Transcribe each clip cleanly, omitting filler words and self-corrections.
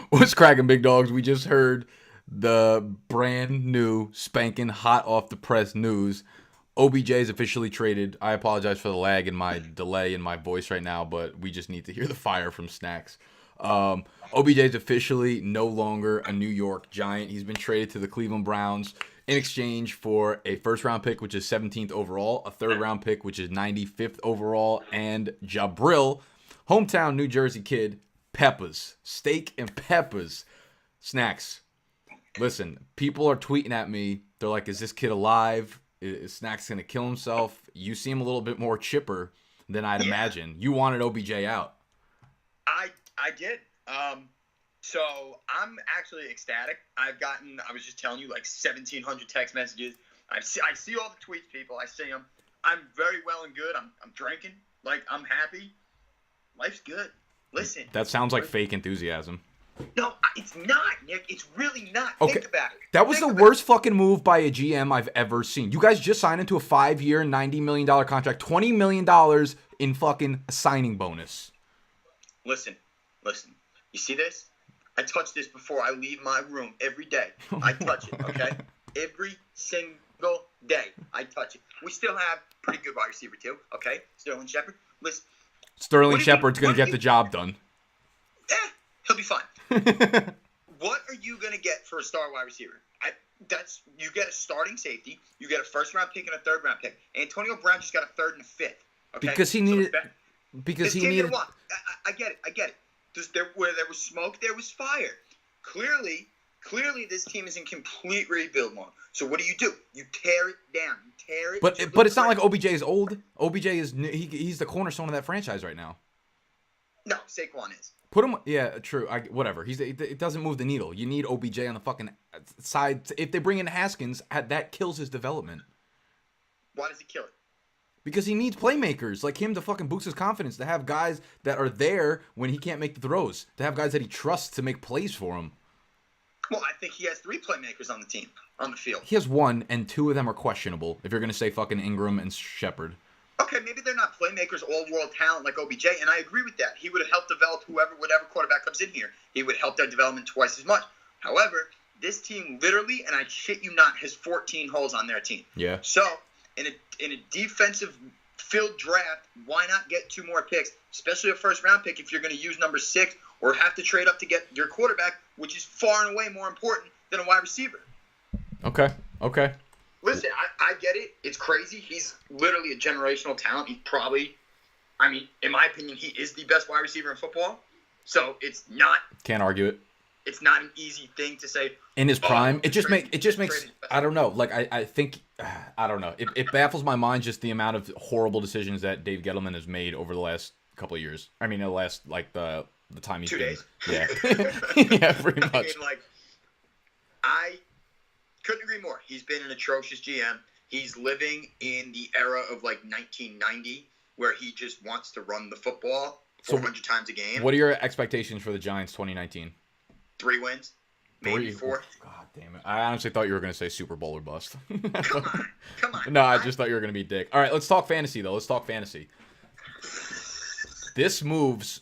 What's cracking, big dogs? We just heard the brand new, spanking hot off the press news. OBJ is officially traded. I apologize for the lag and my delay in my voice right now, but we just need to hear the fire from Snacks. OBJ is officially no longer a New York Giant. He's been traded to the Cleveland Browns in exchange for a first round pick, which is 17th overall, a third round pick, which is 95th overall, and Jabril, hometown New Jersey kid, peppers, steak and peppers. Snacks. Listen, people are tweeting at me. They're like, is this kid alive? Is Snacks going to kill himself? You seem a little bit more chipper than I'd imagine. You wanted OBJ out. I did. So I'm actually ecstatic. I was just telling you, like 1,700 text messages. I see all the tweets, people. I see them. I'm very well and good. I'm drinking. Like, I'm happy. Life's good. Listen. That sounds like fake enthusiasm. No, it's not, Nick. It's really not. Okay. Think about it. That was the worst fucking move by a GM I've ever seen. You guys just signed into a 5-year, $90 million contract, $20 million in fucking signing bonus. Listen. You see this? I touch this before I leave my room every day. I touch it, okay? Every single day, I touch it. We still have pretty good wide receiver, too, okay? Sterling Shepard. Listen. Sterling Shepard's going to get the job done. He'll be fine. What are you going to get for a star wide receiver? You get a starting safety, you get a first-round pick and a third-round pick. Antonio Brown just got a third and a fifth. Okay? Because he needed... Because he needed... I get it. Where there was smoke, there was fire. Clearly, this team is in complete rebuild mode. So what do? You tear it down. But it's not like OBJ is old. OBJ is he's the cornerstone of that franchise right now. No, Saquon is. Put him. Yeah, true. Whatever. It doesn't move the needle. You need OBJ on the fucking side. If they bring in Haskins, that kills his development. Why does it kill it? Because he needs playmakers like him to fucking boost his confidence, to have guys that are there when he can't make the throws, to have guys that he trusts to make plays for him. Well, I think he has 3 playmakers on the team, on the field. He has 1, and 2 of them are questionable, if you're going to say fucking Ingram and Shepard. Okay, maybe they're not playmakers, all-world talent like OBJ, and I agree with that. He would have helped develop whatever quarterback comes in here. He would help their development twice as much. However, this team literally, and I shit you not, has 14 holes on their team. Yeah. So, in a defensive field draft, why not get 2 more picks, especially a first-round pick if you're going to use number 6 or have to trade up to get your quarterback, which is far and away more important than a wide receiver. Okay. Listen, I get it. It's crazy. He's literally a generational talent. He's probably, in my opinion, he is the best wide receiver in football. So it's not. Can't argue it. It's not an easy thing to say. In his prime, it just makes. I don't know. Like I think, I don't know. It baffles my mind just the amount of horrible decisions that Dave Gettleman has made over the last couple of years. I mean, the last the time he's 2 been. days. Yeah. Yeah, pretty much. I couldn't agree more. He's been an atrocious GM. He's living in the era of 1990 where he just wants to run the football 400 times a game. What are your expectations for the Giants 2019? 3 wins. Maybe 4. God damn it. I honestly thought you were going to say Super Bowl or bust. Come on. No, I just thought you were going to be dick. All right, let's talk fantasy, though. Let's talk fantasy. This moves...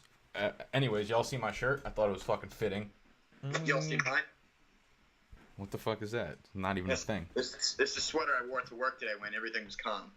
anyways, y'all see my shirt? I thought it was fucking fitting. Y'all see mine? What the fuck is that? Not even a thing. This is a sweater I wore to work today when everything was calm.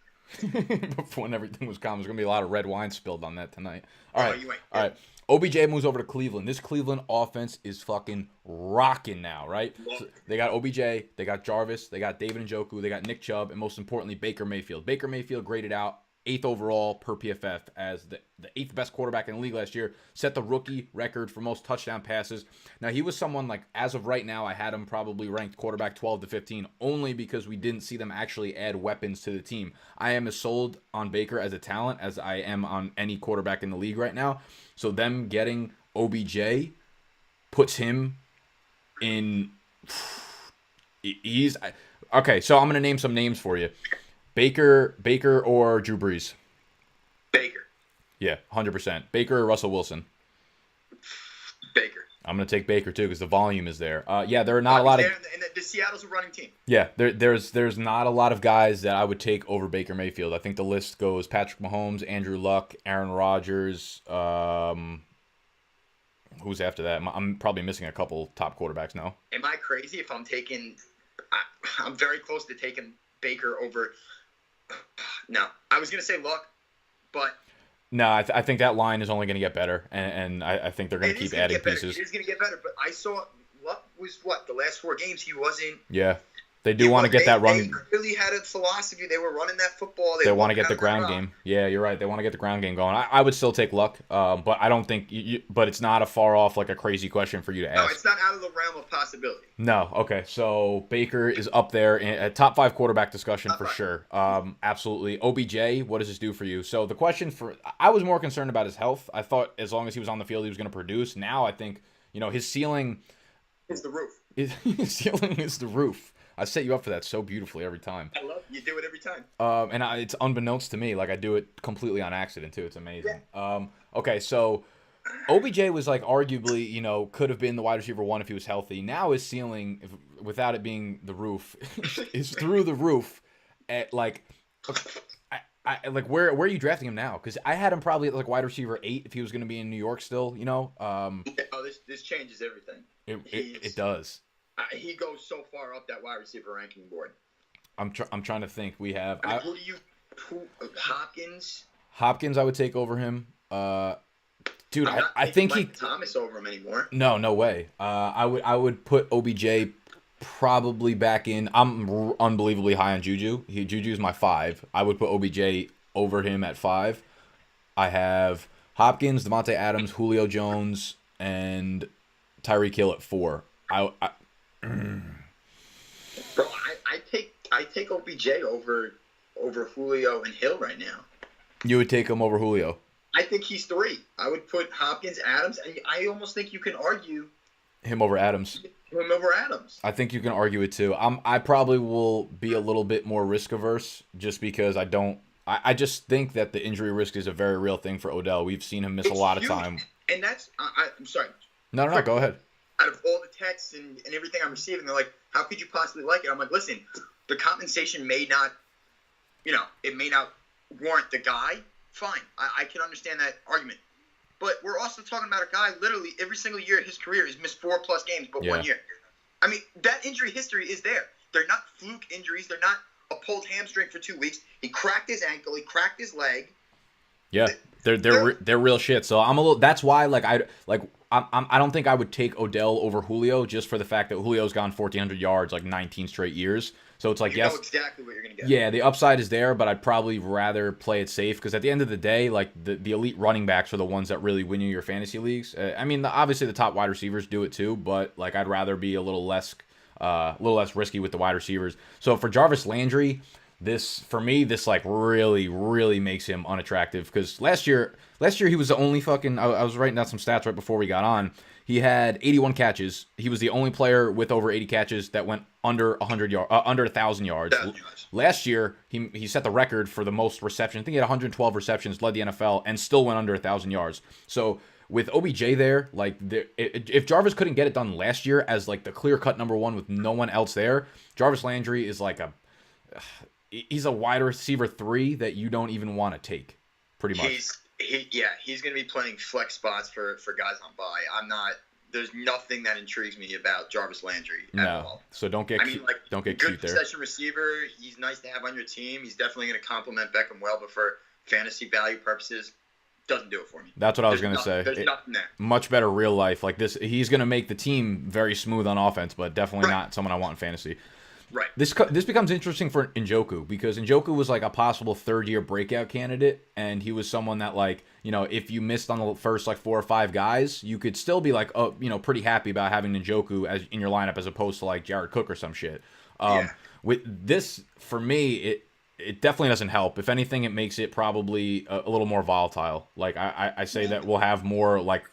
When everything was calm, there's going to be a lot of red wine spilled on that tonight. All right. You ain't. All right. OBJ moves over to Cleveland. This Cleveland offense is fucking rocking now, right? So they got OBJ, they got Jarvis, they got David Njoku, they got Nick Chubb, and most importantly, Baker Mayfield. Baker Mayfield graded out 8th overall per PFF as the 8th best quarterback in the league last year, set the rookie record for most touchdown passes. Now, he was someone like, as of right now, I had him probably ranked quarterback 12 to 15, only because we didn't see them actually add weapons to the team. I am as sold on Baker as a talent as I am on any quarterback in the league right now. So them getting OBJ puts him in... Okay, so I'm going to name some names for you. Baker or Drew Brees? Baker. Yeah, 100%. Baker or Russell Wilson? Baker. I'm going to take Baker, too, because the volume is there. Yeah, there are not a lot of... And the Seattle's a running team. Yeah, there's not a lot of guys that I would take over Baker Mayfield. I think the list goes Patrick Mahomes, Andrew Luck, Aaron Rodgers, Who's after that? I'm probably missing a couple top quarterbacks now. Am I crazy if I'm taking? I'm very close to taking Baker over. No, I was gonna say Luck, but No, I think that line is only going to get better, and I think they're going to keep adding pieces. It is gonna get better, but I saw Luck was what the last 4 games he wasn't. Yeah, they do want to get that run. They really had a philosophy. They were running that football. They want to get the ground game. Yeah, you're right. They want to get the ground game going. I would still take Luck, but I don't think. But it's not a far off like a crazy question for you to ask. No, it's not out of the realm of possibility. No. Okay. So Baker is up there in a top 5 quarterback discussion for sure. Absolutely. OBJ, what does this do for you? So the question I was more concerned about his health. I thought as long as he was on the field, he was going to produce. Now I think his ceiling is the roof. His ceiling is the roof. I set you up for that so beautifully every time. I love it. You do it every time. And it's unbeknownst to me. Like I do it completely on accident too. It's amazing. Yeah. Okay, so OBJ was like arguably, could have been the wide receiver 1 if he was healthy. Now his ceiling, without it being the roof, is through the roof. At like, I like where are you drafting him now? Because I had him probably at like wide receiver 8 if he was going to be in New York still. This changes everything. It does. He goes so far up that wide receiver ranking board. I'm trying to think. We have Hopkins. Hopkins, I would take over him. Dude, I think Mike Thomas over him anymore. No way. I would put OBJ probably back in. I'm unbelievably high on Juju. Juju's my 5. I would put OBJ over him at 5. I have Hopkins, Devontae Adams, Julio Jones, and Tyreek Hill at 4. Bro, I take OBJ over Julio and Hill right now. You would take him over Julio? I think he's 3. I would put Hopkins, Adams, and I almost think you can argue him over Adams. Him over Adams. I think you can argue it too. I probably will be a little bit more risk averse just because I just think that the injury risk is a very real thing for Odell. We've seen him miss a lot of time. And that's I'm sorry. No, go ahead. Out of all the texts and everything I'm receiving, they're like, how could you possibly like it? I'm like, listen, the compensation may not, it may not warrant the guy. Fine. I can understand that argument. But we're also talking about a guy literally every single year of his career has missed 4+ games but 1 year. I mean, that injury history is there. They're not fluke injuries. They're not a pulled hamstring for 2 weeks. He cracked his ankle. He cracked his leg. Yeah, they're real shit. So I'm a little. That's why I don't think I would take Odell over Julio just for the fact that Julio's gone 1,400 yards like 19 straight years. So it's like you know exactly what you're gonna get. Yeah, the upside is there, but I'd probably rather play it safe because at the end of the day, like the elite running backs are the ones that really win you your fantasy leagues. I mean, obviously the top wide receivers do it too, but like I'd rather be a little less risky with the wide receivers. So for Jarvis Landry, this like really makes him unattractive because last year he was the only fucking. I was writing down some stats right before we got on. He had 81 catches. He was the only player with over 80 catches that went under 1,000 yards. Last year, he set the record for the most receptions. I think he had 112 receptions, led the NFL, and still went under 1,000 yards. So with OBJ there, like if Jarvis couldn't get it done last year as like the clear-cut number 1 with no one else there, Jarvis Landry is like he's a wide receiver 3 that you don't even want to take, pretty much. He's going to be playing flex spots for guys on bye. There's nothing that intrigues me about Jarvis Landry at all. So don't get cute there. Good possession receiver. He's nice to have on your team. He's definitely going to complement Beckham well, but for fantasy value purposes, doesn't do it for me. That's what I was going to say. There's nothing there. Much better real life. Like this, he's going to make the team very smooth on offense, but definitely not someone I want in fantasy. Right. This becomes interesting for Njoku because Njoku was like a possible 3rd-year breakout candidate, and he was someone that like if you missed on the first like 4 or 5 guys, you could still be like pretty happy about having Njoku as in your lineup as opposed to like Jared Cook or some shit. With this, for me, it definitely doesn't help. If anything, it makes it probably a little more volatile. Like I say that we'll have more like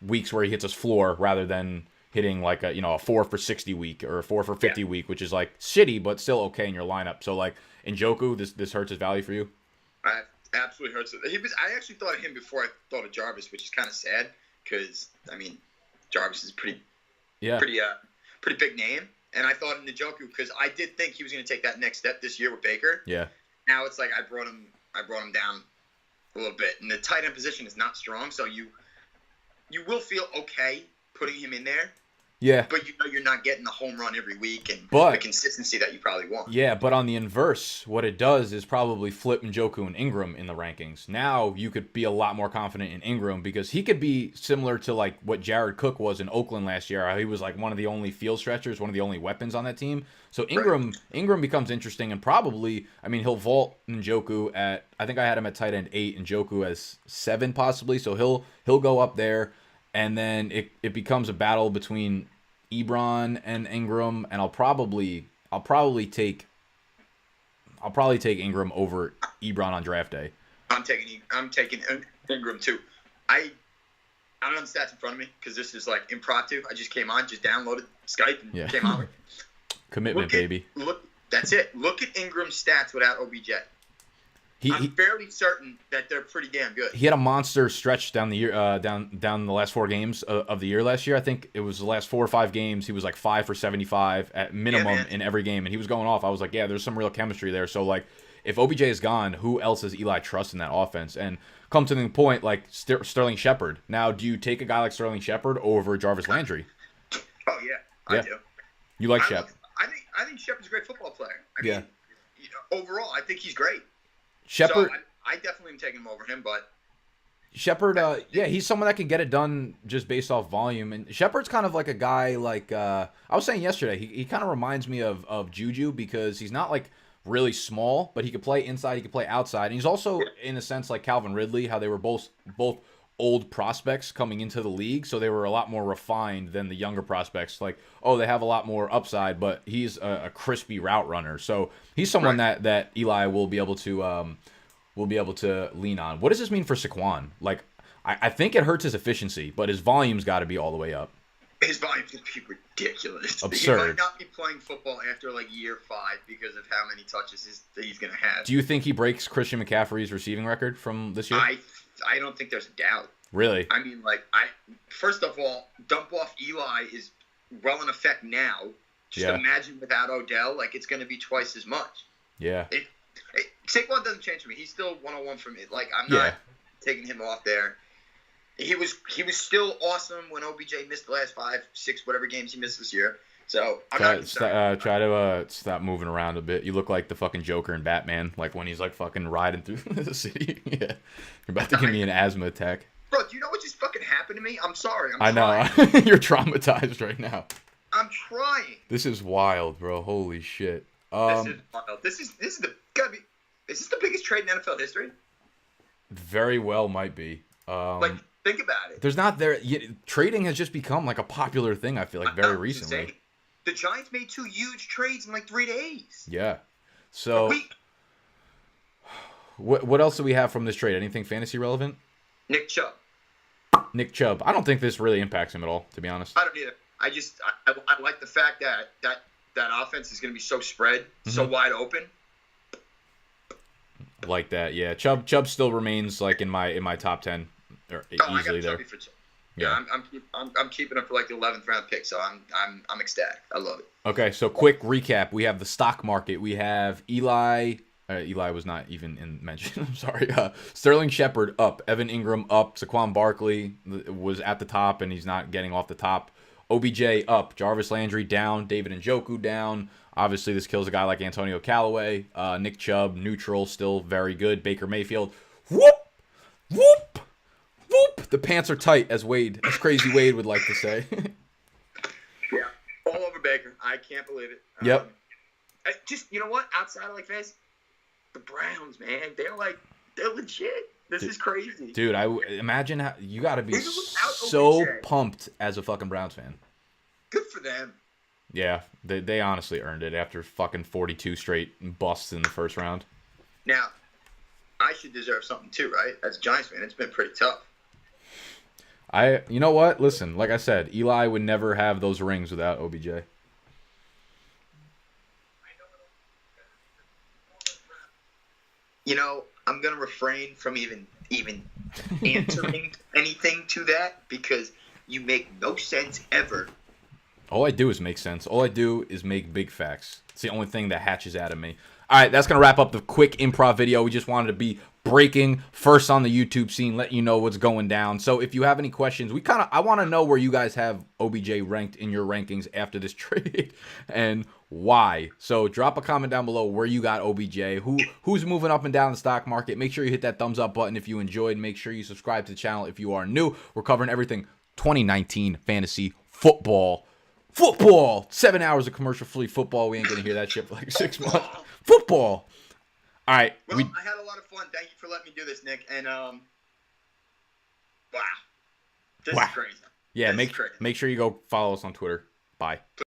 weeks where he hits his floor rather than hitting like a 4 for 60 week or a 4 for 50 week, which is like shitty but still okay in your lineup. So like Njoku, this hurts his value for you. Absolutely hurts it. I actually thought of him before I thought of Jarvis, which is kind of sad because I mean Jarvis is pretty big name, and I thought of Njoku because I did think he was going to take that next step this year with Baker. Yeah. Now it's like I brought him down a little bit, and the tight end position is not strong, so you will feel okay putting him in there, Yeah. but you know you're not getting the home run every week and But the consistency that you probably want. yeah, but on the inverse, what it does is probably flip Njoku and Ingram in the rankings. Now you could be a lot more confident in Ingram because he could be similar to like what Jared Cook was in Oakland last year. He was like one of the only field stretchers, one of the only weapons on that team. So Ingram becomes interesting and probably, I mean, he'll vault Njoku at, I think I had him at tight end 8 and Njoku as 7 possibly. So he'll go up there, and then it becomes a battle between Ebron and Ingram, and I'll probably take Ingram over Ebron on draft day. I'm taking Ingram too. I don't have the stats in front of me because this is like impromptu. I just came on, just downloaded Skype and came on. Commitment, baby. That's it. Look at Ingram's stats without OBJ. I'm fairly certain that they're pretty damn good. He had a monster stretch down the year, down the last 4 games of the year last year. I think it was the last 4 or 5 games. He was like 5 for 75 at minimum in every game, and he was going off. I was like, yeah, there's some real chemistry there. So like, if OBJ is gone, who else does Eli trust in that offense? And come to the point, like Sterling Shepard. Now, do you take a guy like Sterling Shepard over Jarvis Landry? Oh yeah, I do. You like Shep? I think Shepard's a great football player. I mean, overall, I think he's great. Shepard, so I definitely am taking him over him, but Shepard, he's someone that can get it done just based off volume. And Shepard's kind of like a guy like I was saying yesterday. He kind of reminds me of Juju because he's not like really small, but he could play inside, he could play outside, and he's also in a sense like Calvin Ridley, how they were both old prospects coming into the league, so they were a lot more refined than the younger prospects. Like, oh, they have a lot more upside, but he's a crispy route runner. So he's someone that Eli will be able to lean on. What does this mean for Saquon? Like, I think it hurts his efficiency, but his volume's got to be all the way up. His volume's going to be ridiculous. Absurd. He might not be playing football after like year 5 because of how many touches he's going to have. Do you think he breaks Christian McCaffrey's receiving record from this year? I don't think there's a doubt. Really? I mean, like, first of all, dump off Eli is well in effect now. Just imagine without Odell, like, it's going to be twice as much. Yeah. Saquon doesn't change for me. He's still 101 for me. Like, I'm not taking him off there. He was still awesome when OBJ missed the last 5, 6, whatever games he missed this year. So I'm not concerned. Try to stop moving around a bit. You look like the fucking Joker in Batman, like when he's like fucking riding through the city. Yeah, you're about to give me an asthma attack. Bro, do you know what just fucking happened to me? I'm sorry. I know. You're traumatized right now. I'm trying. This is wild, bro. Holy shit. This is wild. This is Is this the biggest trade in NFL history? Very well might be. Like, think about it. Trading has just become like a popular thing, I feel like, very recently. Insane. The Giants made 2 huge trades in like 3 days. Yeah. So, what else do we have from this trade? Anything fantasy relevant? Nick Chubb. I don't think this really impacts him at all, to be honest. I don't either. I like the fact that offense is going to be so spread, so wide open. Like that, yeah. Chubb still remains like in my top 10, or easily there. For Chubb. Yeah, I'm keeping him for like the 11th round pick, so I'm ecstatic. I love it. Okay, so quick recap: we have the stock market. We have Eli. Eli was not even in mention. I'm sorry. Sterling Shepard up, Evan Ingram up, Saquon Barkley was at the top and he's not getting off the top. OBJ up, Jarvis Landry down, David Njoku down. Obviously, this kills a guy like Antonio Callaway. Nick Chubb neutral, still very good. Baker Mayfield, whoop, whoop. Whoop! The pants are tight, as Crazy Wade would like to say. Yeah, all over Baker. I can't believe it. Yep. Just, you know what? Outside of like this, the Browns, man, they're legit. This is crazy, dude. I imagine how you got to be so pumped as a fucking Browns fan. Good for them. Yeah, they honestly earned it after fucking 42 straight busts in the first round. Now, I should deserve something too, right? As a Giants fan, it's been pretty tough. You know what? Listen, like I said, Eli would never have those rings without OBJ. You know, I'm gonna refrain from even answering anything to that because you make no sense ever. All I do is make sense. All I do is make big facts. It's the only thing that hatches out of me. All right, that's going to wrap up the quick improv video. We just wanted to be breaking, first on the YouTube scene, let you know what's going down. So if you have any questions, I want to know where you guys have OBJ ranked in your rankings after this trade and why. So drop a comment down below where you got OBJ, who's moving up and down the stock market. Make sure you hit that thumbs up button if you enjoyed. Make sure you subscribe to the channel if you are new. We're covering everything 2019 fantasy football. 7 hours of commercial-free football. We ain't gonna hear that shit for like 6 months. Football. All right. Well, I had a lot of fun. Thank you for letting me do this, Nick. And wow, this is crazy. Yeah, this is crazy. make sure you go follow us on Twitter. Bye.